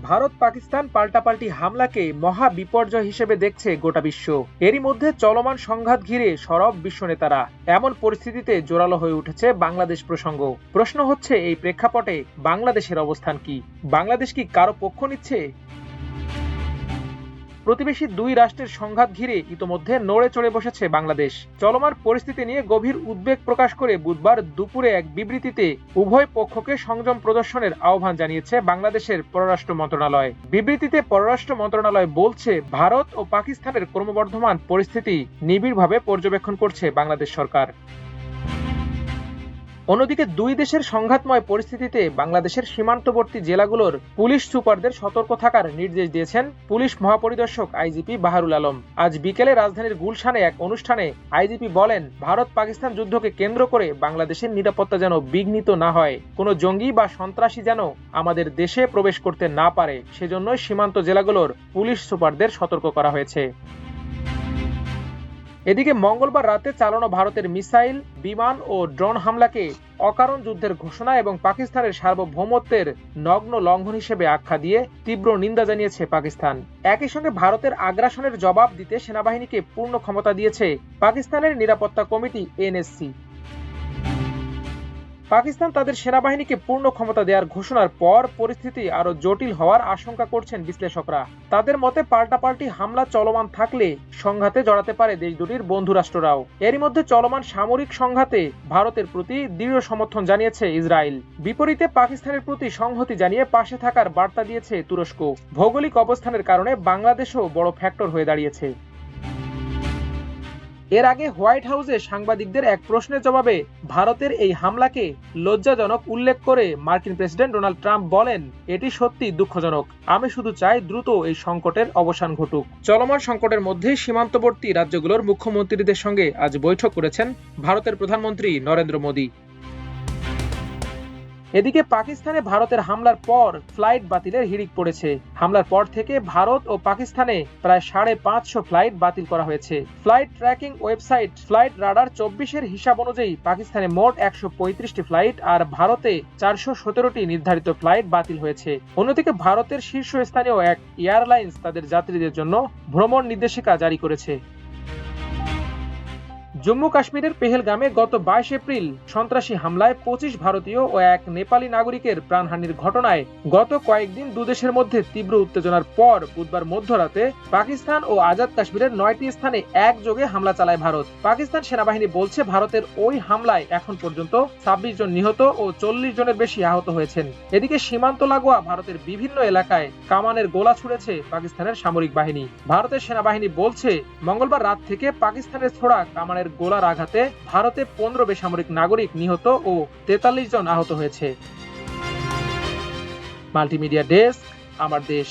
ভারত পাকিস্তান পাল্টাপাল্টি হামলাকে মহা বিপর্যয় হিসেবে দেখছে গোটা বিশ্ব। এরই মধ্যে চলমান সংঘাত ঘিরে সরব বিশ্ব নেতারা। এমন পরিস্থিতিতে জোরালো হয়ে উঠেছে বাংলাদেশ প্রসঙ্গ। প্রশ্ন হচ্ছে, এই প্রেক্ষাপটে বাংলাদেশের অবস্থান কি? বাংলাদেশ কি কারো পক্ষ নিচ্ছে? প্রতিবেশী দুই রাষ্ট্রের সংঘাত ঘিরে ইতোমধ্যে নড়ে চড়ে বসেছে বাংলাদেশ। চলমান পরিস্থিতি নিয়ে গভীর উদ্বেগ প্রকাশ করে বুধবার দুপুরে এক বিবৃতিতে উভয় পক্ষকে সংযম প্রদর্শনের আহ্বান জানিয়েছে বাংলাদেশের পররাষ্ট্র মন্ত্রণালয়। বিবৃতিতে পররাষ্ট্র মন্ত্রণালয় বলছে, ভারত ও পাকিস্তানের ক্রমবর্ধমান পরিস্থিতি নিবিড়ভাবে পর্যবেক্ষণ করছে বাংলাদেশ সরকার। অন্যদিকে দুই দেশের সংঘাতময় পরিস্থিতিতে বাংলাদেশের সীমান্তবর্তী জেলাগুলোর পুলিশ সুপারদের সতর্ক থাকার নির্দেশ দিয়েছেন পুলিশ মহাপরিদর্শক আইজিপি বাহারুল আলম। আজ বিকেলে রাজধানীর গুলশানে এক অনুষ্ঠানে আইজিপি বলেন, ভারত পাকিস্তান যুদ্ধকে কেন্দ্র করে বাংলাদেশের নিরাপত্তা যেন বিঘ্নিত না হয়, কোনো জঙ্গি বা সন্ত্রাসী যেন আমাদের দেশে প্রবেশ করতে না পারে, সেজন্যই সীমান্ত জেলাগুলোর পুলিশ সুপারদের সতর্ক করা হয়েছে। এদিকে মঙ্গলবার রাতে চালানো ভারতের মিসাইল, বিমান ও ড্রোন হামলাকে অকারণ যুদ্ধের ঘোষণা এবং পাকিস্তানের সার্বভৌমত্বের নগ্ন লঙ্ঘন হিসেবে আখ্যা দিয়ে তীব্র নিন্দা জানিয়েছে পাকিস্তান। একই সঙ্গে ভারতের আগ্রাসনের জবাব দিতে সেনাবাহিনীকে পূর্ণ ক্ষমতা দিয়েছে পাকিস্তানের নিরাপত্তা কমিটি এনএসসি। পাকিস্তান তাদের সেনাবাহিনীকে পূর্ণ ক্ষমতা দেওয়ার ঘোষণার পর পরিস্থিতি আরো জটিল হওয়ার আশঙ্কা করছেন বিশ্লেষকরা। তাদের মতে পাল্টাপাল্টি হামলা চলমান থাকলে সংঘাতে জড়াতে পারে দেশ দুটির বন্ধু রাষ্ট্ররাও। এরই মধ্যে চলমান সামরিক সংঘাতে ভারতের প্রতি দৃঢ় সমর্থন জানিয়েছে ইসরায়েল। বিপরীতে পাকিস্তানের প্রতি সংহতি জানিয়ে পাশে থাকার বার্তা দিয়েছে তুরস্ক। ভৌগোলিক অবস্থানের কারণে বাংলাদেশও বড় ফ্যাক্টর হয়ে দাঁড়িয়েছে। এর আগে হোয়াইট হাউসে সাংবাদিকদের এক প্রশ্নের জবাবে ভারতের এই হামলাকে লজ্জাজনক উল্লেখ করে মার্কিন প্রেসিডেন্ট ডোনাল্ড ট্রাম্প বলেন, এটি সত্যি দুঃখজনক। আমি শুধু চাই দ্রুত এই সংকটের অবসান ঘটুক। চলমান সংকটের মধ্যে সীমান্তবর্তী রাজ্যগুলোর মুখ্যমন্ত্রীদের সঙ্গে আজ বৈঠক করেছেন ভারতের প্রধানমন্ত্রী নরেন্দ্র মোদী। এদিকে পাকিস্তানে ভারতের হামলার পর ফ্লাইট বাতিলের হিড়িক পড়েছে। হামলার পর থেকে ভারত ও পাকিস্তানে প্রায় 550 ফ্লাইট বাতিল করা হয়েছে। Flight tracking website flight radar 24-এর হিসাব অনুযায়ী পাকিস্তানে মোট 135টি ফ্লাইট আর ভারতে 417টি নির্ধারিত ফ্লাইট বাতিল হয়েছে। অন্যদিকে ভারতের শীর্ষস্থানীয় এক এয়ারলাইন্স তাদের যাত্রীদের জন্য ভ্রমণ নির্দেশিকা জারি করেছে। জম্মু কাশ্মীরের পেহেলগামে গত 22 এপ্রিল সন্ত্রাসী হামলায় 25 ভারতীয় ও এক নেপালি নাগরিকের প্রাণহানির ঘটনায় গত কয়েকদিন দুদেশের মধ্যে তীব্র উত্তেজনার পর বুধবার মধ্যরাতে পাকিস্তান ও আজাদ কাশ্মীরের 9টি স্থানে একযোগে হামলা চালায় ভারত। পাকিস্তান সেনাবাহিনী বলছে, ভারতের ওই হামলায় এখন পর্যন্ত 26 জন নিহত ও 40 জনের বেশি আহত হয়েছেন। এদিকে সীমান্ত লাগোয়া ভারতের বিভিন্ন এলাকায় কামানের গোলা ছুড়েছে পাকিস্তানের সামরিক বাহিনী। ভারতের সেনাবাহিনী বলছে, মঙ্গলবার রাত থেকে পাকিস্তানের ছোড়া কামানের গোলার আঘাতে ভারতে 15 বেসামরিক নাগরিক নিহত ও 43 জন আহত হয়েছে। মাল্টিমিডিয়া ডেস্ক, আমার দেশ।